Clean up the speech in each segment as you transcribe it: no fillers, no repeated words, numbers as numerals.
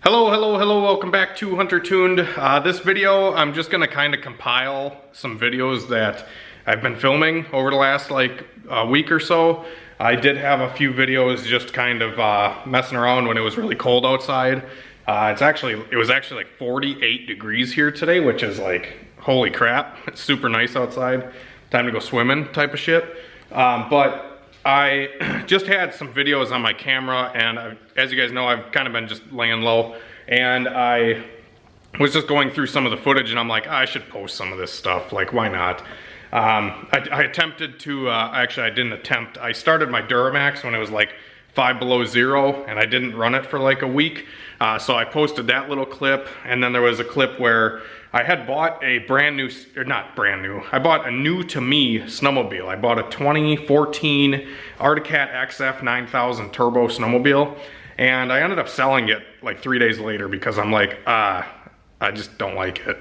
Hello, welcome back to Hunter Tuned. This video, I'm just gonna kind of compile some videos that I've been filming over the last week or so. I did have a few videos just kind of messing around when it was really cold outside. It was actually like 48 degrees here today, which is like, holy crap, it's super nice outside. Time to go swimming type of shit. But I just had some videos on my camera, and as you guys know, I've kind of been just laying low, and I was just going through some of the footage, and I'm like, I should post some of this stuff, like, why not? I attempted to, actually I didn't attempt, I started my Duramax when it was like 5 below zero, and I didn't run it for like a week, so I posted that little clip, and then there was a clip where I had bought a brand new, or not brand new, I bought a new to me snowmobile. I bought a 2014 Arctic Cat XF 9000 turbo snowmobile, and I ended up selling it like 3 days later because I'm like, I just don't like it.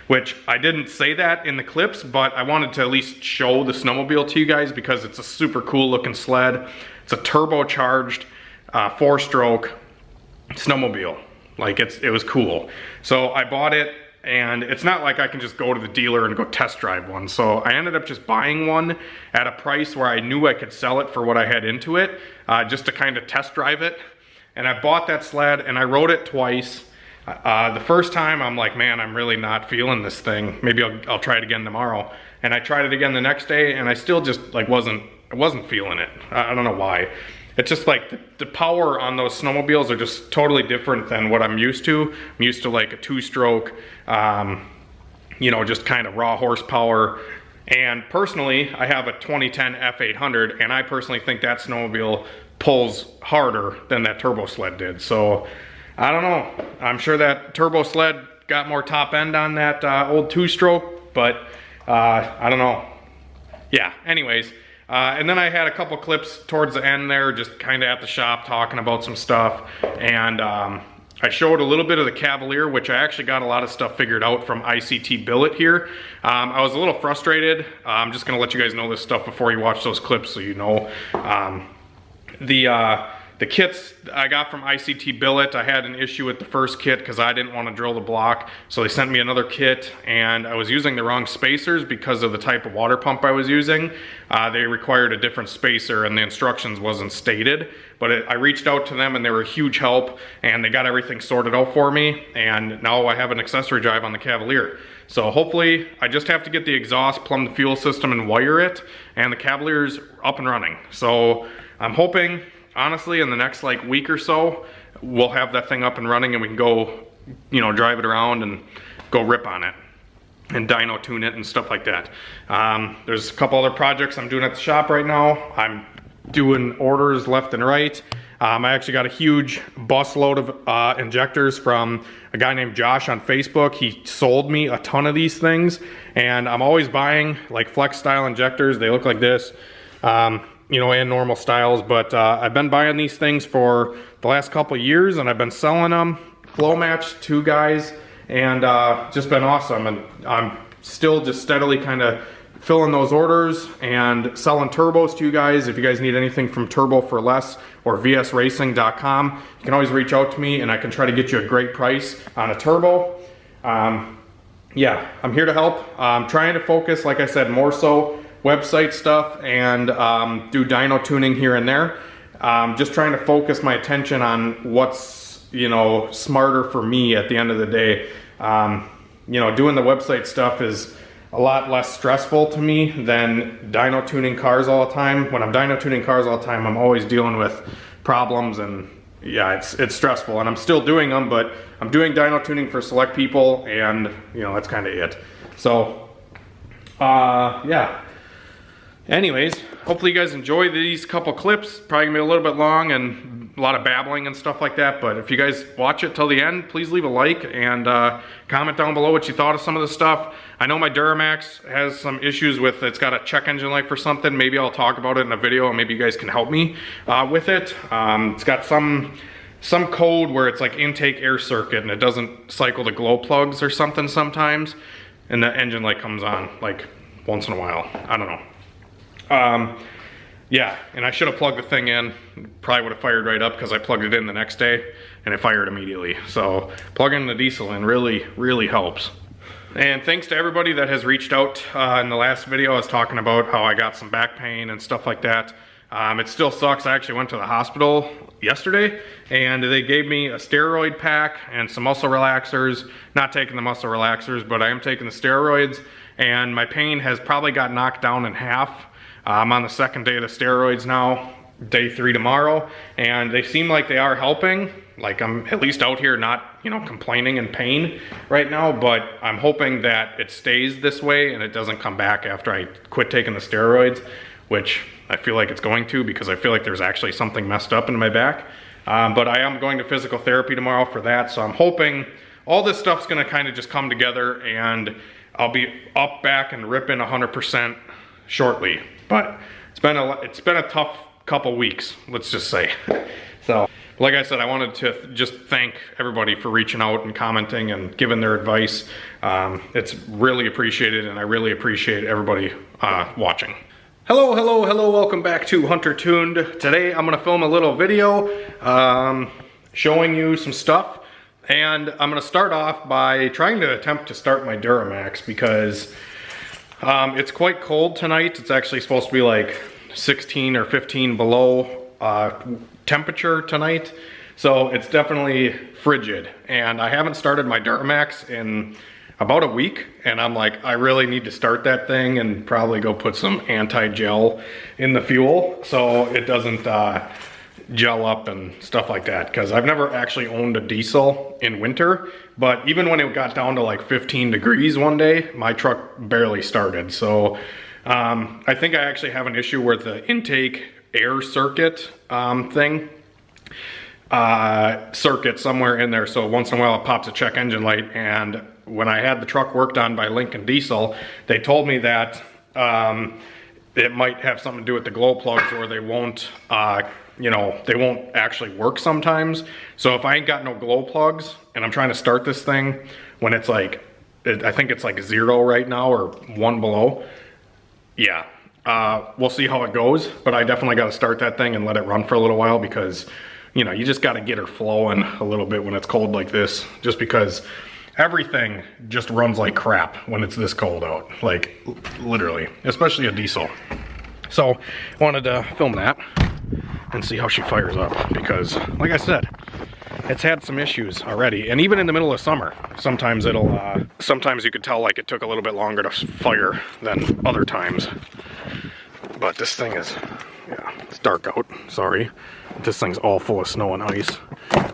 Which I didn't say that in the clips, but I wanted to at least show the snowmobile to you guys because it's a super cool looking sled. It's a turbocharged 4-stroke snowmobile. Like it was cool. So I bought it, and it's not like I can just go to the dealer and go test drive one. So I ended up just buying one at a price where I knew I could sell it for what I had into it, just to kind of test drive it. And I bought that sled and I rode it twice. The first time I'm like, man, I'm really not feeling this thing. Maybe I'll try it again tomorrow. And I tried it again the next day, and I still just like wasn't feeling it. I don't know why. It's just like the power on those snowmobiles are just totally different than what I'm used to. I'm used to like a 2-stroke, you know, just kind of raw horsepower. And personally, I have a 2010 F800, and I personally think that snowmobile pulls harder than that turbo sled did. So I don't know. I'm sure that turbo sled got more top end on that old 2-stroke, but I don't know. Yeah, anyways. And then I had a couple clips towards the end there, just kind of at the shop talking about some stuff. And I showed a little bit of the Cavalier, which I actually got a lot of stuff figured out from ICT Billet here. I was a little frustrated. I'm just gonna let you guys know this stuff before you watch those clips so you know. The kits I got from ICT Billet, I had an issue with the first kit because I didn't want to drill the block. So they sent me another kit, and I was using the wrong spacers because of the type of water pump I was using. They required a different spacer, and the instructions wasn't stated. But I reached out to them, and they were a huge help, and they got everything sorted out for me. And now I have an accessory drive on the Cavalier. So hopefully I just have to get the exhaust, plumb the fuel system, and wire it, and the Cavalier's up and running. So I'm hoping, honestly, in the next like week or so, we'll have that thing up and running, and we can go, you know, drive it around and go rip on it and dyno tune it and stuff like that. There's a couple other projects I'm doing at the shop right now. I'm doing orders left and right. I actually got a huge busload of injectors from a guy named Josh on Facebook. He sold me a ton of these things, and I'm always buying like flex style injectors. They look like this. You know, and normal styles, but I've been buying these things for the last couple of years, and I've been selling them, flow match to guys, and just been awesome. And I'm still just steadily kind of filling those orders and selling turbos to you guys. If you guys need anything from Turbo for Less or vsracing.com, you can always reach out to me, and I can try to get you a great price on a turbo. Yeah, I'm here to help. I'm trying to focus, like I said, more so website stuff and do dyno tuning here and there. Just trying to focus my attention on what's, you know, smarter for me at the end of the day. You know, doing the website stuff is a lot less stressful to me than dyno tuning cars all the time. When I'm dyno tuning cars all the time, I'm always dealing with problems, and yeah, it's stressful, and I'm still doing them, but I'm doing dyno tuning for select people, and you know, that's kind of it. So yeah. Anyways, hopefully you guys enjoy these couple clips. Probably gonna be a little bit long and a lot of babbling and stuff like that, but if you guys watch it till the end, please leave a like and comment down below what you thought of some of the stuff. I know my Duramax has some issues with, it's got a check engine light or something. Maybe I'll talk about it in a video, and maybe you guys can help me with it. It's got some code where it's like intake air circuit, and it doesn't cycle the glow plugs or something sometimes, and the engine light comes on like once in a while. I don't know. yeah, and I should have plugged the thing in. Probably would have fired right up because I plugged it in the next day and it fired immediately. So plugging the diesel in really, really helps. And thanks to everybody that has reached out. In the last video I was talking about how I got some back pain and stuff like that. It still sucks. I actually went to the hospital yesterday and they gave me a steroid pack and some muscle relaxers. Not taking the muscle relaxers, but I am taking the steroids, and my pain has probably got knocked down in half. I'm on the second day of the steroids now, day 3 tomorrow, and they seem like they are helping. Like I'm at least out here not, you know, complaining in pain right now, but I'm hoping that it stays this way and it doesn't come back after I quit taking the steroids, which I feel like it's going to, because I feel like there's actually something messed up in my back. But I am going to physical therapy tomorrow for that, so I'm hoping all this stuff's gonna kind of just come together and I'll be up, back, and ripping 100% shortly. But it's been a tough couple weeks, let's just say. So, like I said, I wanted to just thank everybody for reaching out and commenting and giving their advice. It's really appreciated, and I really appreciate everybody watching. Hello, hello, hello, welcome back to Hunter Tuned. Today I'm gonna film a little video showing you some stuff, and I'm gonna start off by trying to attempt to start my Duramax because it's quite cold tonight. It's actually supposed to be like 16 or 15 below temperature tonight, so it's definitely frigid, and I haven't started my Duramax in about a week, and I'm like, I really need to start that thing and probably go put some anti-gel in the fuel so it doesn't gel up and stuff like that, because I've never actually owned a diesel in winter, but even when it got down to like 15 degrees one day, my truck barely started. So I think I actually have an issue with the intake air circuit circuit somewhere in there, so once in a while it pops a check engine light. And when I had the truck worked on by Lincoln Diesel, they told me that it might have something to do with the glow plugs, or they won't you know, they won't actually work sometimes. So if I ain't got no glow plugs and I'm trying to start this thing when it's like, I think it's like 0 right now or 1 below, yeah, we'll see how it goes. But I definitely got to start that thing and let it run for a little while, because, you know, you just got to get her flowing a little bit when it's cold like this, just because everything just runs like crap when it's this cold out, like literally, especially a diesel. So I wanted to film that and see how she fires up, because like I said, it's had some issues already, and even in the middle of summer, sometimes it'll sometimes you could tell like it took a little bit longer to fire than other times. But this thing is, yeah, it's dark out, sorry. This thing's all full of snow and ice.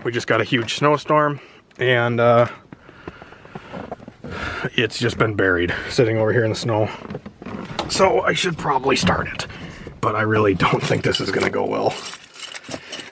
We just got a huge snowstorm, and it's just been buried, sitting over here in the snow. So I should probably start it, but I really don't think this is gonna go well.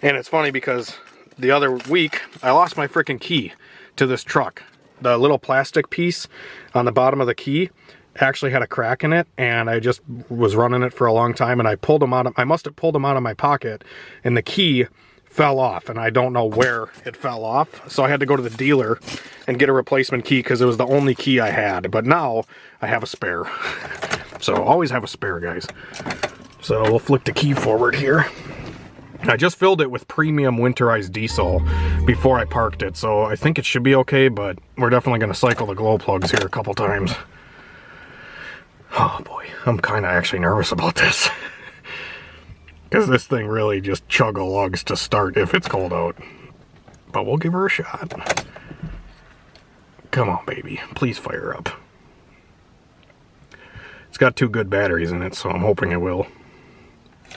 And it's funny because the other week I lost my freaking key to this truck. The little plastic piece on the bottom of the key actually had a crack in it, and I just was running it for a long time, and I pulled them out of, I must have pulled them out of my pocket, and the key fell off, and I don't know where it fell off. So I had to go to the dealer and get a replacement key, because it was the only key I had. But now I have a spare. So always have a spare, guys. So we'll flick the key forward here. I just filled it with premium winterized diesel before I parked it, so I think it should be okay, but we're definitely going to cycle the glow plugs here a couple times. Oh boy, I'm kind of actually nervous about this. Because this thing really just chug-a-lugs to start if it's cold out. But we'll give her a shot. Come on, baby. Please fire up. It's got 2 good batteries in it, so I'm hoping it will.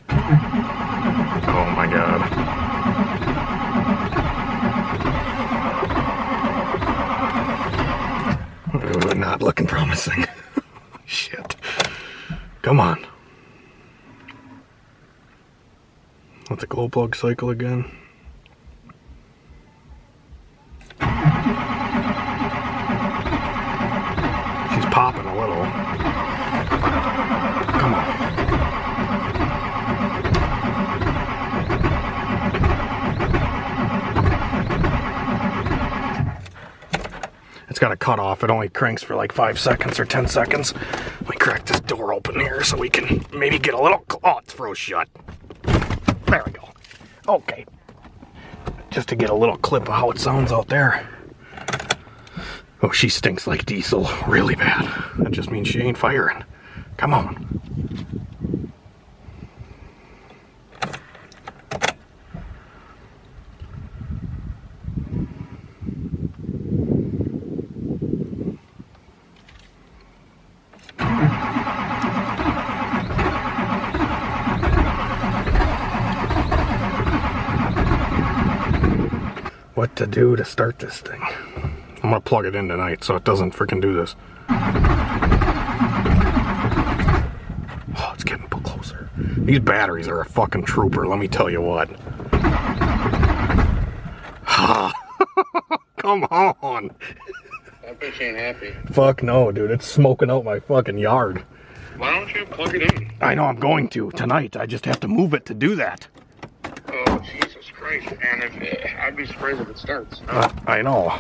Oh my god. Ooh, not looking promising. Shit. Come on. Let the glow plug cycle again. She's popping a little. Come on. It's got a cutoff. It only cranks for like 5 seconds or 10 seconds. Let me crack this door open here so we can maybe get a little... Oh, it's froze shut. There we go. Okay. Just to get a little clip of how it sounds out there. Oh, she stinks like diesel really bad. That just means she ain't firing. Come on. What to do to start this thing? I'm gonna plug it in tonight so it doesn't freaking do this. Oh, it's getting closer. These batteries are a fucking trooper, let me tell you what. Come on. That bitch ain't happy. Fuck no, dude. It's smoking out my fucking yard. Why don't you plug it in? I know I'm going to tonight. I just have to move it to do that. Oh, Jesus Christ. And I'd be surprised if it starts. I know.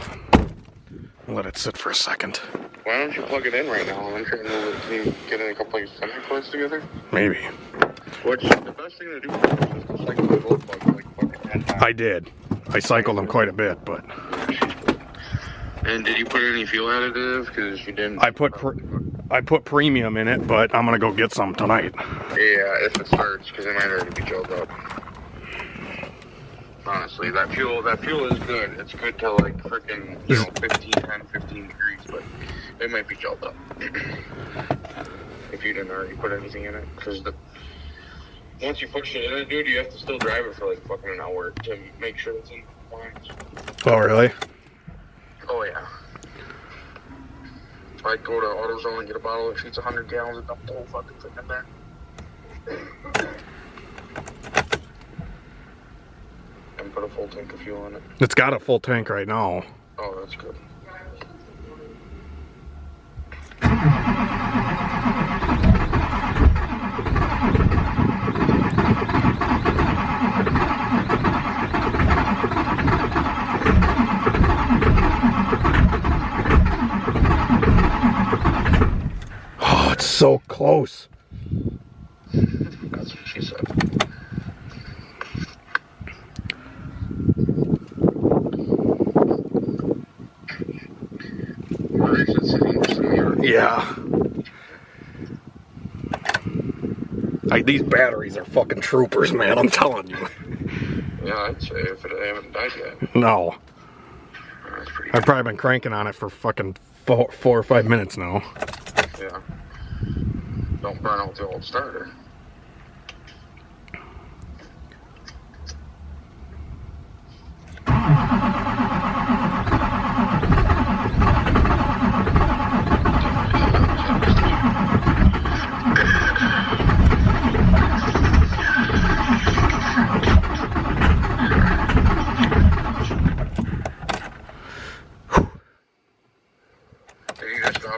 Let it sit for a second. Why don't you plug it in right now? I'm trying to move it. Can you get in a couple of center cords together? Maybe. Which, the best thing to do is just to cycle the glow plug like fucking 10 times. I did. I cycled them quite a bit, but... And did you put any fuel additive? Because you didn't. I put premium in it, but I'm gonna go get some tonight. Yeah, if it starts, because it might already be chilled up. Honestly, that fuel is good. It's good till like freaking 15 degrees, but it might be gelled up. If you didn't already put anything in it, because once you put shit in it, dude, you have to still drive it for like fucking an hour to make sure it's in compliance. Oh really? Oh yeah. I'd go to AutoZone and get a bottle that shoots 100 gallons and dump the whole fucking thing in there. And put a full tank of fuel in it. It's got a full tank right now. Oh, that's good. Oh, it's so close. That's what she said. Yeah. These batteries are fucking troopers, man, I'm telling you. Yeah, I'd say if it haven't died yet. No. That's pretty I've probably been cranking on it for fucking 4 or 5 minutes now. Yeah. Don't burn out the old starter.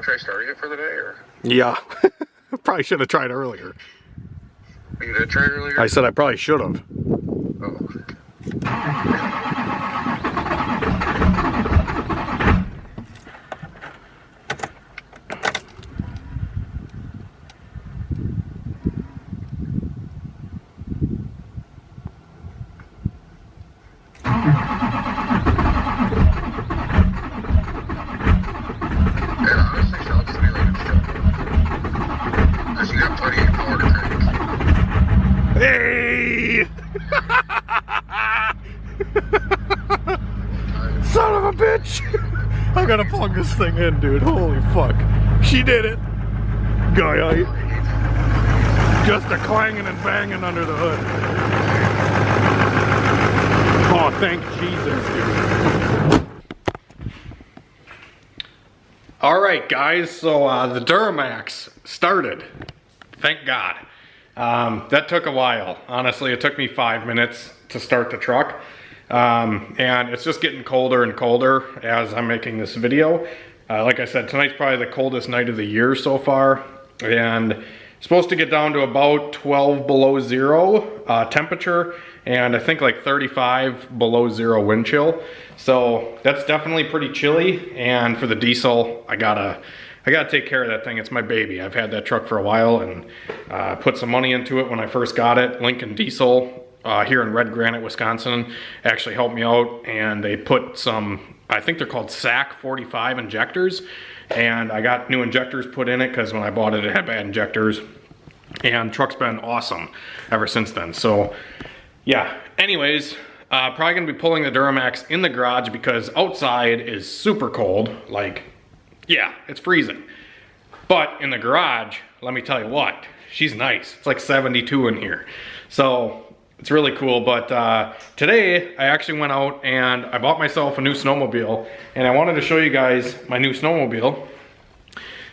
Try starting it for the day, or? Yeah. Probably should have tried earlier. You did try earlier? I said I probably should have. Oh. Hey! Son of a bitch! I gotta plug this thing in, dude. Holy fuck. She did it. Guy, just a clanging and banging under the hood. Oh, thank Jesus, dude. Alright, guys, so the Duramax started. Thank God. That took a while. Honestly, it took me 5 minutes to start the truck. And it's just getting colder and colder as I'm making this video. Like I said, tonight's probably the coldest night of the year so far. And Supposed to get down to about 12 below zero temperature, and I think like 35 below zero wind chill. So that's definitely pretty chilly. And for the diesel, I gotta take care of that thing. It's my baby. I've had that truck for a while, and put some money into it when I first got it. Lincoln Diesel here in Red Granite, Wisconsin, actually helped me out, and they put some, I think they're called SAC 45 injectors, and I got new injectors put in it because when I bought it, it had bad injectors, and truck's been awesome ever since then. So yeah, anyways, probably gonna be pulling the Duramax in the garage because outside is super cold. Like, yeah, it's freezing. But in the garage, let me tell you what, she's nice. It's like 72 in here. So it's really cool. But today I actually went out and I bought myself a new snowmobile, and I wanted to show you guys my new snowmobile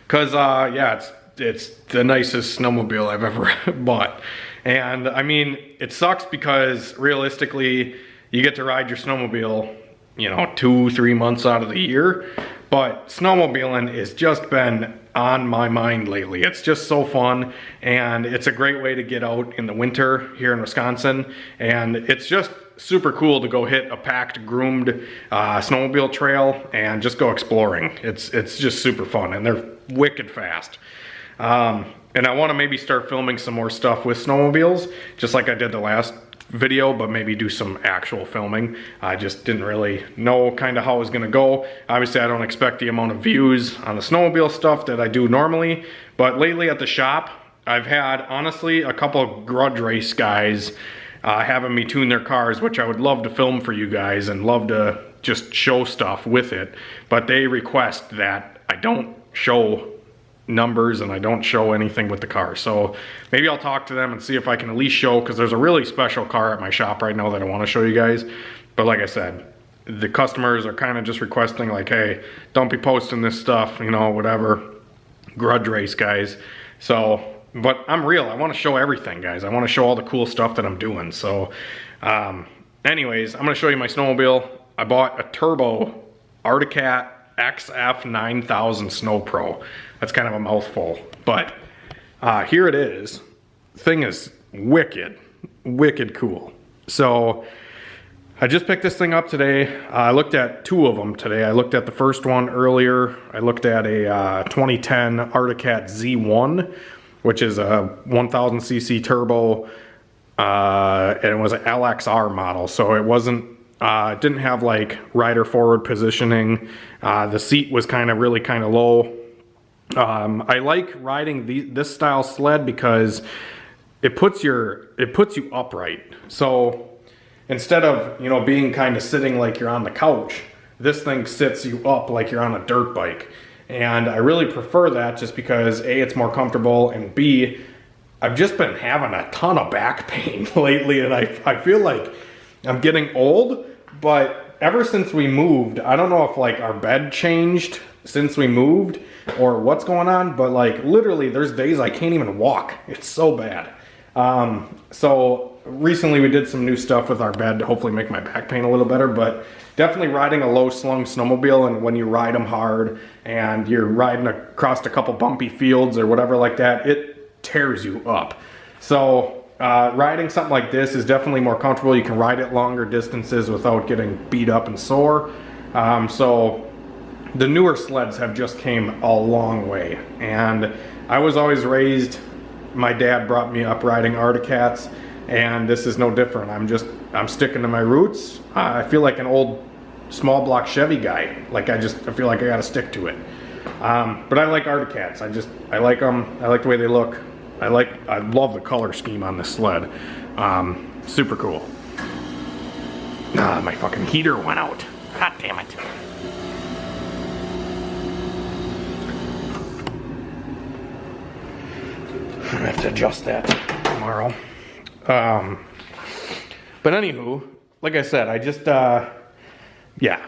because yeah, it's the nicest snowmobile I've ever bought. And I mean, it sucks because realistically you get to ride your snowmobile, you know, 2-3 months out of the year, but snowmobiling has just been on my mind lately. It's just so fun, and it's a great way to get out in the winter here in Wisconsin, and it's just super cool to go hit a packed, groomed snowmobile trail and just go exploring. It's just super fun, and they're wicked fast. And I want to maybe start filming some more stuff with snowmobiles, just like I did the last video, but maybe do some actual filming. I just didn't really know kind of how it was gonna go. Obviously, I don't expect the amount of views on the snowmobile stuff that I do normally, but lately at the shop, I've had, honestly, a couple of grudge race guys having me tune their cars, which I would love to film for you guys and love to just show stuff with it, but they request that I don't show numbers and I don't show anything with the car. So maybe I'll talk to them and see if I can at least show, because there's a really special car at my shop right now that I want to show you guys. But like I said, the customers are kind of just requesting like, hey, don't be posting this stuff, you know, whatever, grudge race guys. So, but I'm real. I want to show everything, guys. I want to show all the cool stuff that I'm doing. So anyways, I'm going to show you my snowmobile. I bought a turbo Arctic Cat XF 9000 Snow Pro. That's kind of a mouthful, but here it is. Thing is wicked cool. So I just picked this thing up today. I looked at 2 of them today. I looked at the first one earlier. I looked at a 2010 Arctic Cat Z1, which is a 1000cc turbo, and it was an LXR model. So it wasn't, it didn't have like rider forward positioning. The seat was really kind of low. I like riding this style sled because it puts you upright. So instead of, you know, being kind of sitting like you're on the couch, this thing sits you up like you're on a dirt bike. And I really prefer that just because A, it's more comfortable, and B, I've just been having a ton of back pain lately, and I feel like I'm getting old. But ever since we moved, I don't know if like our bed changed since we moved or what's going on, but like literally there's days I can't even walk. It's so bad. So recently we did some new stuff with our bed to hopefully make my back pain a little better, but definitely riding a low slung snowmobile, and when you ride them hard and you're riding across a couple bumpy fields or whatever like that, it tears you up. So riding something like this is definitely more comfortable. You can ride it longer distances without getting beat up and sore. So the newer sleds have just came a long way, and I was always raised, my dad brought me up riding Arctic Cats, and this is no different. I'm sticking to my roots. I feel like an old small block Chevy guy. Like I feel like I gotta stick to it. But I like Arctic Cats. I like them. I like the way they look. I love the color scheme on this sled. Super cool. My fucking heater went out. God damn it. I have to adjust that tomorrow. But anywho, like I said, I just, yeah.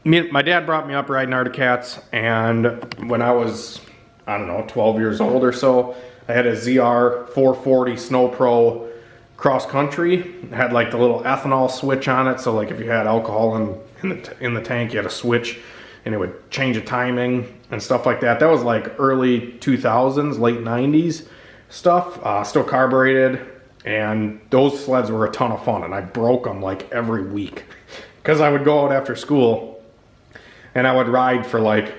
My dad brought me up riding Arctic Cats, and when I was, I don't know, 12 years old or so, I had a ZR 440 Snow Pro cross country. It had like the little ethanol switch on it, so like if you had alcohol in the tank, you had a switch, and it would change the timing and stuff like that. That was like early 2000s, late 90s. stuff, still carbureted, and those sleds were a ton of fun, and I broke them like every week because I would go out after school and I would ride for like,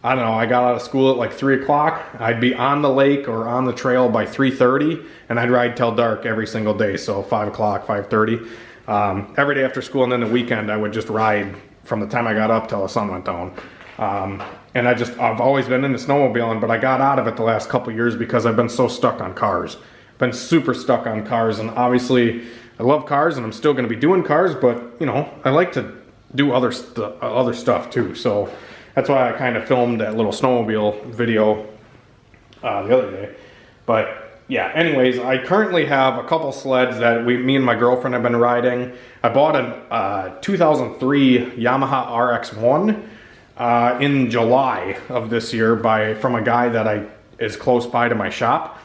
I don't know, I got out of school at like 3 o'clock. I'd be on the lake or on the trail by 3:30, and I'd ride till dark every single day. So 5 o'clock, 5:30, every day after school, and then the weekend I would just ride from the time I got up till the sun went down. And I've always been into snowmobiling, but I got out of it the last couple years because I've been so stuck on cars. Been super stuck on cars, and obviously I love cars, and I'm still going to be doing cars, but you know, I like to do other stuff too. So that's why I kind of filmed that little snowmobile video the other day. But yeah, anyways, I currently have a couple sleds that me and my girlfriend have been riding. I bought a 2003 Yamaha RX-1 in July of this year from a guy that is close by to my shop.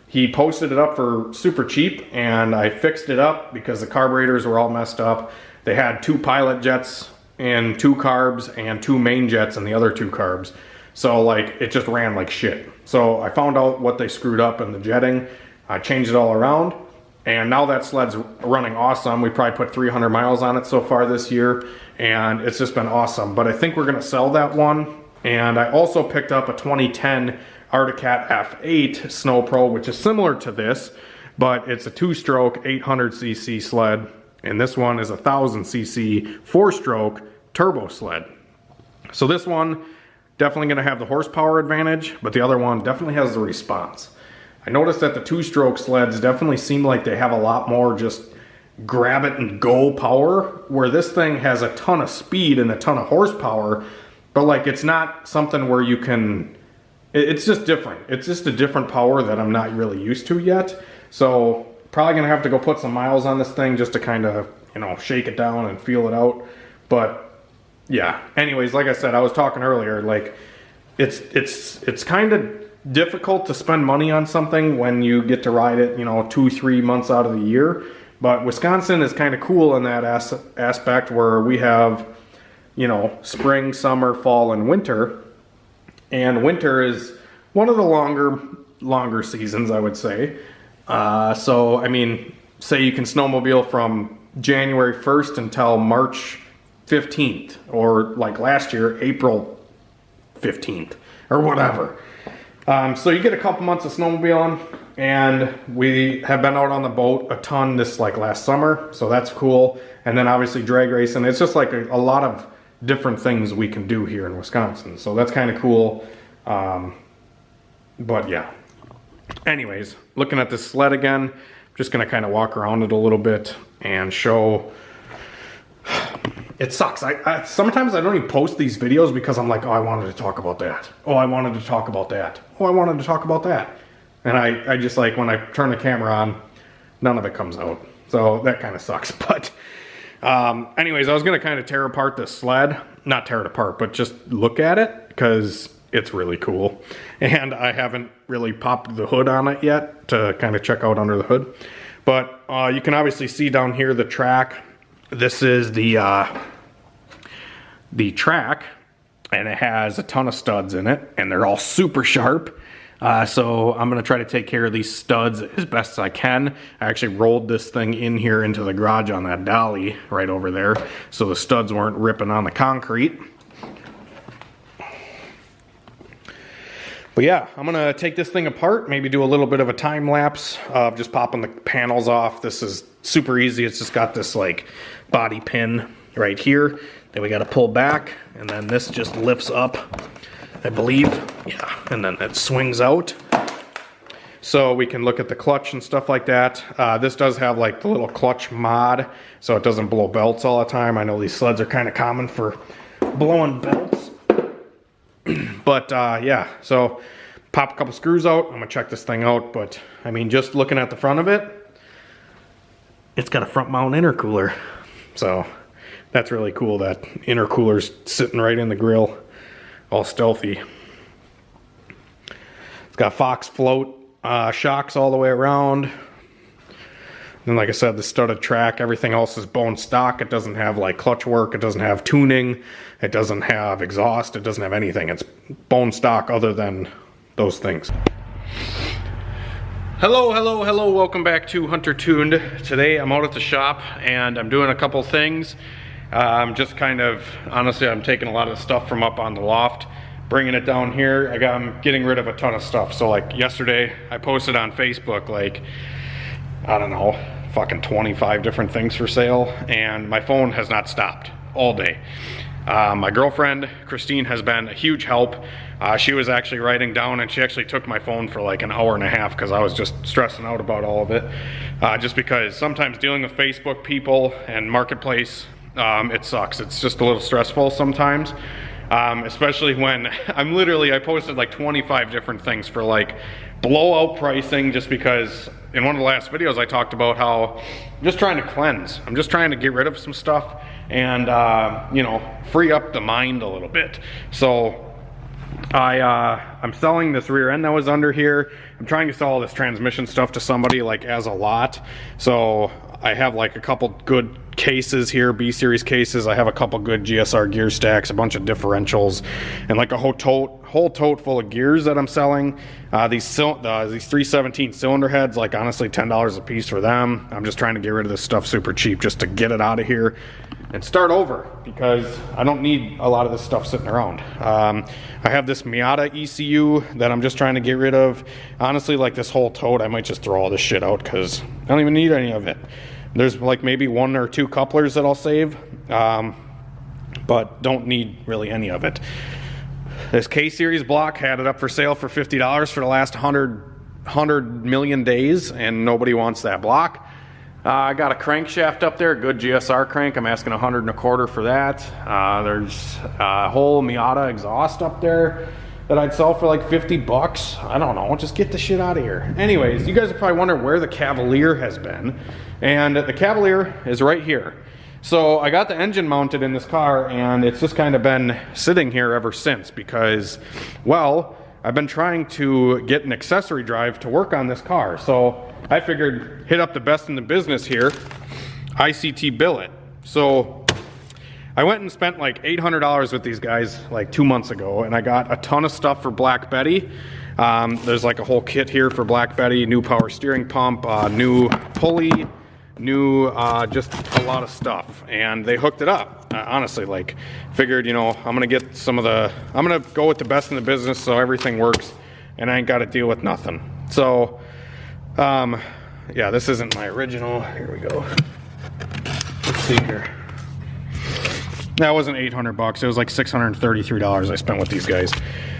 He posted it up for super cheap, and I fixed it up because the carburetors were all messed up. They had 2 pilot jets and 2 carbs and 2 main jets and the other 2 carbs. So like it just ran like shit. So I found out what they screwed up in the jetting. I changed it all around, and now that sled's running awesome. We probably put 300 miles on it so far this year, and it's just been awesome. But I think we're gonna sell that one. And I also picked up a 2010 Articat F8 Snow Pro, which is similar to this, but it's a 2-stroke 800cc sled, and this one is a 1000cc 4-stroke turbo sled. So this one definitely going to have the horsepower advantage, but the other one definitely has the response. I noticed that the 2-stroke sleds definitely seem like they have a lot more just grab it and go power, where this thing has a ton of speed and a ton of horsepower, but like it's not something where you can, it's just different. It's just a different power that I'm not really used to yet. So probably gonna have to go put some miles on this thing just to kind of, you know, shake it down and feel it out. But yeah, anyways, like I said, I was talking earlier, like it's kind of difficult to spend money on something when you get to ride it, you know, 2-3 months out of the year. But Wisconsin is kind of cool in that aspect where we have, you know, spring, summer, fall, and winter. And winter is one of the longer seasons, I would say. So, I mean, say you can snowmobile from January 1st until March 15th, or like last year, April 15th, or whatever. So you get a couple months of snowmobiling, and we have been out on the boat a ton this like last summer, so that's cool. And then obviously drag racing. It's just like a lot of different things we can do here in Wisconsin, so that's kind of cool. But yeah, anyways, looking at this sled again, I'm just gonna kind of walk around it a little bit and show. It sucks. Sometimes I don't even post these videos because I'm like, oh, I wanted to talk about that. Oh, I wanted to talk about that. Oh, I wanted to talk about that. And I just like, when I turn the camera on, none of it comes out. So that kind of sucks. But anyways, I was going to kind of tear apart this sled. Not tear it apart, but just look at it because it's really cool. And I haven't really popped the hood on it yet to kind of check out under the hood. But you can obviously see down here the track. This is the track, and it has a ton of studs in it, and they're all super sharp. So I'm going to try to take care of these studs as best as I can. I actually rolled this thing in here into the garage on that dolly right over there, so the studs weren't ripping on the concrete. But yeah, I'm going to take this thing apart, maybe do a little bit of a time lapse of just popping the panels off. This is super easy. It's just got this like body pin right here that we got to pull back, and then this just lifts up, I believe. Yeah, and then it swings out. So we can look at the clutch and stuff like that. This does have like the little clutch mod, so it doesn't blow belts all the time. I know these sleds are kind of common for blowing belts. But yeah, so pop a couple screws out. I'm gonna check this thing out, but I mean, just looking at the front of it, it's got a front mount intercooler. So that's really cool. That intercooler's sitting right in the grill, all stealthy. It's got Fox float shocks all the way around. And like I said, the studded track, everything else is bone stock. It doesn't have like clutch work. It doesn't have tuning. It doesn't have exhaust. It doesn't have anything. It's bone stock other than those things. Hello, welcome back to Hunter Tuned. Today I'm out at the shop and I'm doing a couple things. I'm just kind of, honestly, I'm taking a lot of the stuff from up on the loft, bringing it down here. I'm getting rid of a ton of stuff. So like yesterday, I posted on Facebook like, I don't know, fucking 25 different things for sale, and my phone has not stopped all day. My girlfriend, Christine, has been a huge help. She was actually writing down, and she actually took my phone for like an hour and a half because I was just stressing out about all of it. Just because sometimes dealing with Facebook people and Marketplace, it sucks. It's just a little stressful sometimes. Especially when I posted like 25 different things for like blowout pricing, just because in one of the last videos I talked about how I'm just trying to cleanse. I'm just trying to get rid of some stuff and, you know, free up the mind a little bit. So I'm selling this rear end that was under here. I'm trying to sell all this transmission stuff to somebody like as a lot. So I have like a couple good cases here, B-series cases. I have a couple good GSR gear stacks, a bunch of differentials, and like a whole tote full of gears that I'm selling. These 317 cylinder heads, like honestly $10 a piece for them. I'm just trying to get rid of this stuff super cheap just to get it out of here and start over, because I don't need a lot of this stuff sitting around. I have this Miata ECU that I'm just trying to get rid of. Honestly, like this whole tote, I might just throw all this shit out because I don't even need any of it. There's like maybe 1 or 2 couplers that I'll save, but don't need really any of it. This K-Series block, had it up for sale for $50 for the last 100 million days, and nobody wants that block. I got a crankshaft up there, a good GSR crank. I'm asking $125 for that. There's a whole Miata exhaust up there that I'd sell for like 50 bucks. I don't know, just get the shit out of here. Anyways, you guys are probably wondering where the Cavalier has been. And the Cavalier is right here. So I got the engine mounted in this car, and it's just kind of been sitting here ever since because, well, I've been trying to get an accessory drive to work on this car. So I figured hit up the best in the business here, ICT Billet. So I went and spent like $800 with these guys like 2 months ago, and I got a ton of stuff for Black Betty. There's like a whole kit here for Black Betty, new power steering pump, new pulley, new just a lot of stuff, and they hooked it up. Honestly, like figured, you know, I'm gonna go with the best in the business so everything works and I ain't got to deal with nothing. So yeah, this isn't my original. Here we go. Let's see here. That wasn't 800 bucks. It was like $633 I spent with these guys.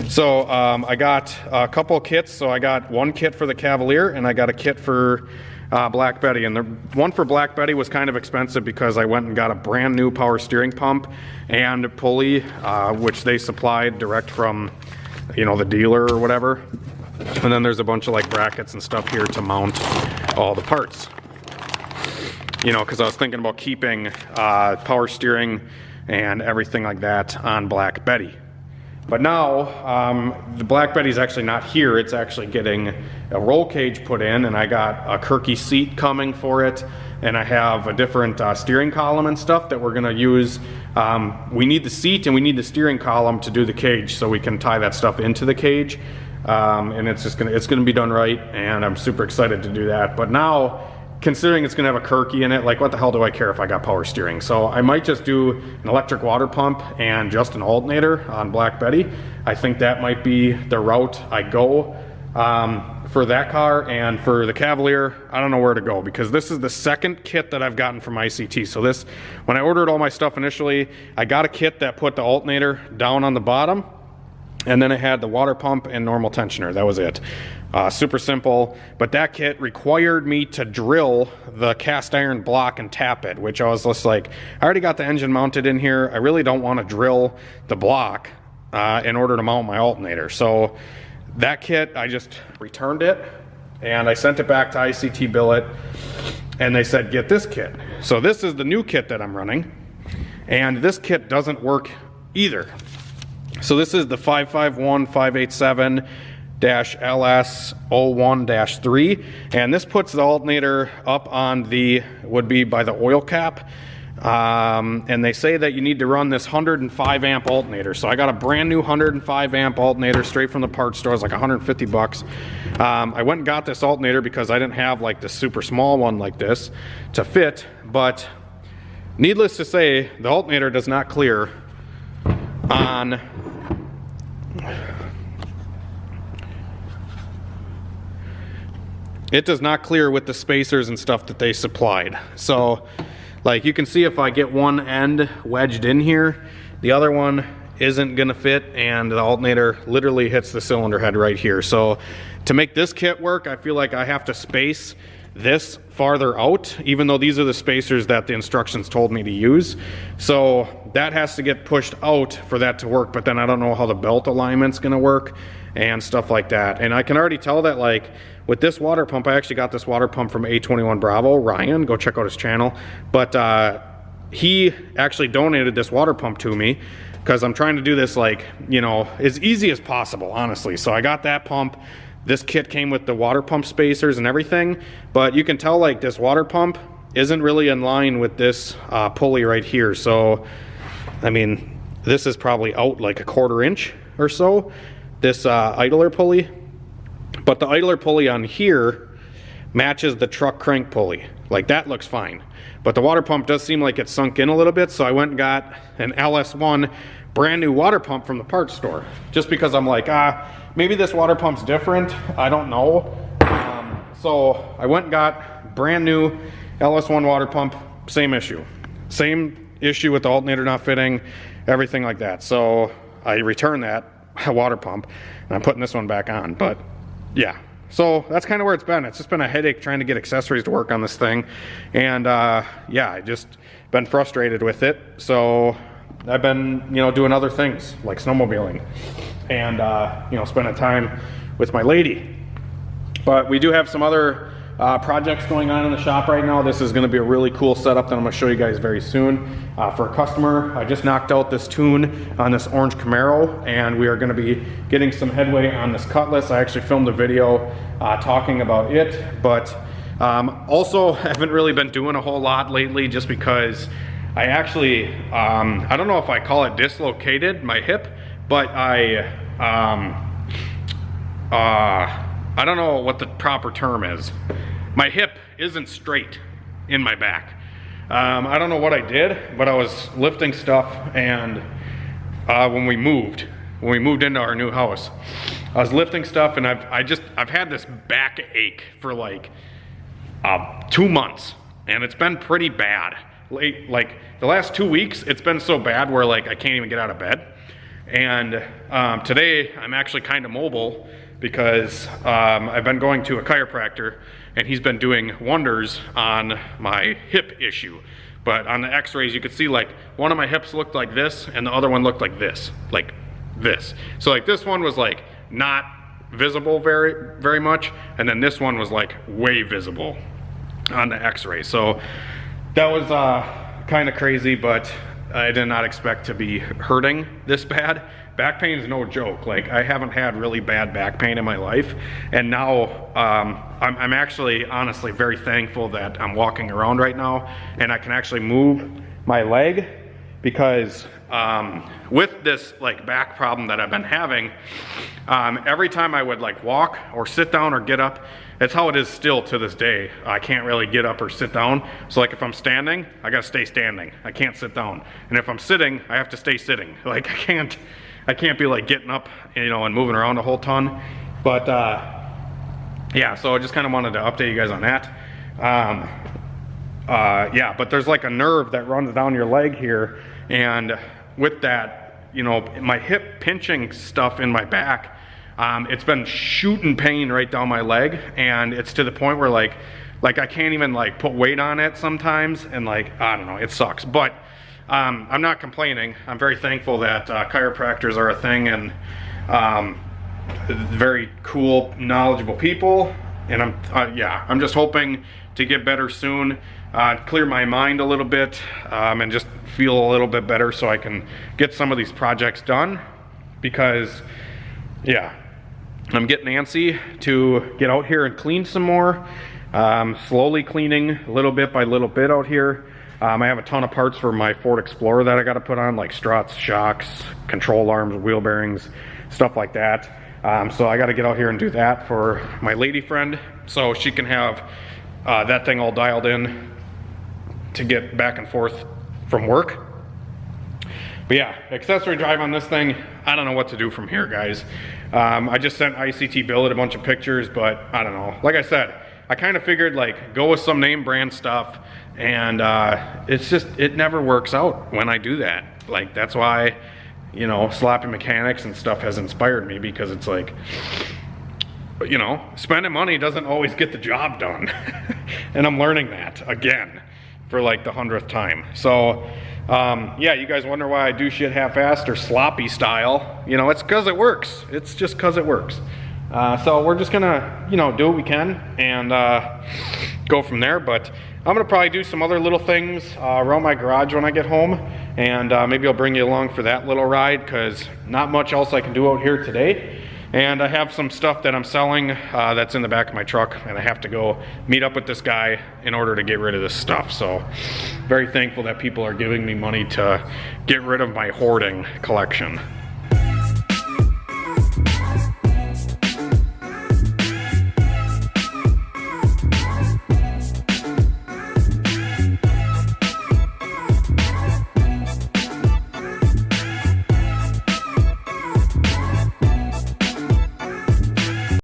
So I got a couple of kits. So I got one kit for the Cavalier, and I got a kit for Black Betty. And the one for Black Betty was kind of expensive because I went and got a brand new power steering pump and pulley, which they supplied direct from, you know, the dealer or whatever. And then there's a bunch of like brackets and stuff here to mount all the parts. You know, because I was thinking about keeping power steering and everything like that on Black Betty. But now, the Black Betty's actually not here. It's actually getting a roll cage put in, and I got a Kirky seat coming for it, and I have a different steering column and stuff that we're gonna use. We need the seat and we need the steering column to do the cage, so we can tie that stuff into the cage. And it's gonna be done right, and I'm super excited to do that. But now, considering it's gonna have a Kirky in it, like what the hell do I care if I got power steering? So I might just do an electric water pump and just an alternator on Black Betty. I think that might be the route I go for that car. And for the Cavalier, I don't know where to go, because this is the second kit that I've gotten from ICT. So this, when I ordered all my stuff initially, I got a kit that put the alternator down on the bottom, and then it had the water pump and normal tensioner. That was it. Super simple, but that kit required me to drill the cast iron block and tap it, which I was just like, I already got the engine mounted in here. I really don't want to drill the block in order to mount my alternator. So that kit, I just returned it, and I sent it back to ICT Billet, and they said, get this kit. So this is the new kit that I'm running, and this kit doesn't work either. So this is the 551-587-LS01-3, and this puts the alternator up on the, would be by the oil cap. And they say that you need to run this 105 amp alternator. So I got a brand new 105 amp alternator straight from the parts store. It's like 150 bucks. I went and got this alternator because I didn't have like this super small one like this to fit, but needless to say, the alternator does not clear on it does not clear with the spacers and stuff that they supplied. So like you can see, if I get one end wedged in here, the other one isn't gonna fit, and the alternator literally hits the cylinder head right here. So to make this kit work, I feel like I have to space this farther out, even though these are the spacers that the instructions told me to use. So that has to get pushed out for that to work, but then I don't know how the belt alignment's gonna work and stuff like that. And I can already tell that, like, with this water pump, I actually got this water pump from A21 Bravo, Ryan, go check out his channel. But he actually donated this water pump to me because I'm trying to do this, like, you know, as easy as possible, honestly. So I got that pump. This kit came with the water pump spacers and everything, but you can tell, like, this water pump isn't really in line with this pulley right here. So, I mean, this is probably out like a 1/4 inch or so, this idler pulley. But the idler pulley on here matches the truck crank pulley. Like, that looks fine. But the water pump does seem like it's sunk in a little bit, so I went and got an LS1 brand new water pump from the parts store. Just because I'm like, maybe this water pump's different, I don't know. So I went and got brand new LS1 water pump, same issue. Same issue with the alternator not fitting, everything like that. So I returned that water pump, and I'm putting this one back on. But yeah, so that's kind of where it's been. It's just been a headache trying to get accessories to work on this thing. And yeah, I just been frustrated with it. So I've been, you know, doing other things like snowmobiling and, you know, spending time with my lady. But we do have some other projects going on in the shop right now. This is going to be a really cool setup that I'm going to show you guys very soon for a customer. I just knocked out this tune on this orange Camaro, and we are going to be getting some headway on this Cutlass. I actually filmed a video talking about it, but also haven't really been doing a whole lot lately just because I actually, I don't know if I call it dislocated my hip, but I don't know what the proper term is. My hip isn't straight in my back. I don't know what I did, but I was lifting stuff, and when we moved into our new house, I was lifting stuff, and I've had this back ache for like 2 months, and it's been pretty bad. Like the last 2 weeks, it's been so bad where like I can't even get out of bed. And today I'm actually kind of mobile because I've been going to a chiropractor, and he's been doing wonders on my hip issue. But on the x-rays, you could see like one of my hips looked like this and the other one looked like this, like this. So like this one was like not visible very much, and then this one was like way visible on the x-ray. So that was kind of crazy, but I did not expect to be hurting this bad. Back pain is no joke. Like, I haven't had really bad back pain in my life, and now I'm actually honestly very thankful that I'm walking around right now and I can actually move my leg, because with this like back problem that I've been having, every time I would like walk or sit down or get up, it's how it is still to this day. I can't really get up or sit down. So like if I'm standing, I gotta stay standing. I can't sit down. And if I'm sitting, I have to stay sitting. Like I can't be like getting up, you know, and moving around a whole ton. But yeah, so I just kind of wanted to update you guys on that. Yeah, but there's like a nerve that runs down your leg here, and with that, you know, my hip pinching stuff in my back, it's been shooting pain right down my leg, and it's to the point where like I can't even like put weight on it sometimes, and like, I don't know, it sucks. But I'm not complaining. I'm very thankful that chiropractors are a thing, and very cool, knowledgeable people. And I'm just hoping to get better soon, clear my mind a little bit, and just feel a little bit better so I can get some of these projects done. Because yeah, I'm getting antsy to get out here and clean some more. Slowly cleaning little bit by little bit out here. I have a ton of parts for my Ford Explorer that I got to put on, like struts, shocks, control arms, wheel bearings, stuff like that. So I got to get out here and do that for my lady friend so she can have that thing all dialed in to get back and forth from work. But yeah, accessory drive on this thing, I don't know what to do from here, guys. I just sent ICT Billet a bunch of pictures, but I don't know. Like I said, I kind of figured like go with some name brand stuff, and it's just, it never works out when I do that. Like that's why, you know, sloppy mechanics and stuff has inspired me, because it's like, you know, spending money doesn't always get the job done. And I'm learning that again for like the 100th time. So yeah, you guys wonder why I do shit half-assed or sloppy style. You know, it's because it works. It's just because it works. So we're just gonna, you know, do what we can and go from there. But I'm gonna probably do some other little things around my garage when I get home, and maybe I'll bring you along for that little ride, because not much else I can do out here today. And I have some stuff that I'm selling that's in the back of my truck, and I have to go meet up with this guy in order to get rid of this stuff. So very thankful that people are giving me money to get rid of my hoarding collection.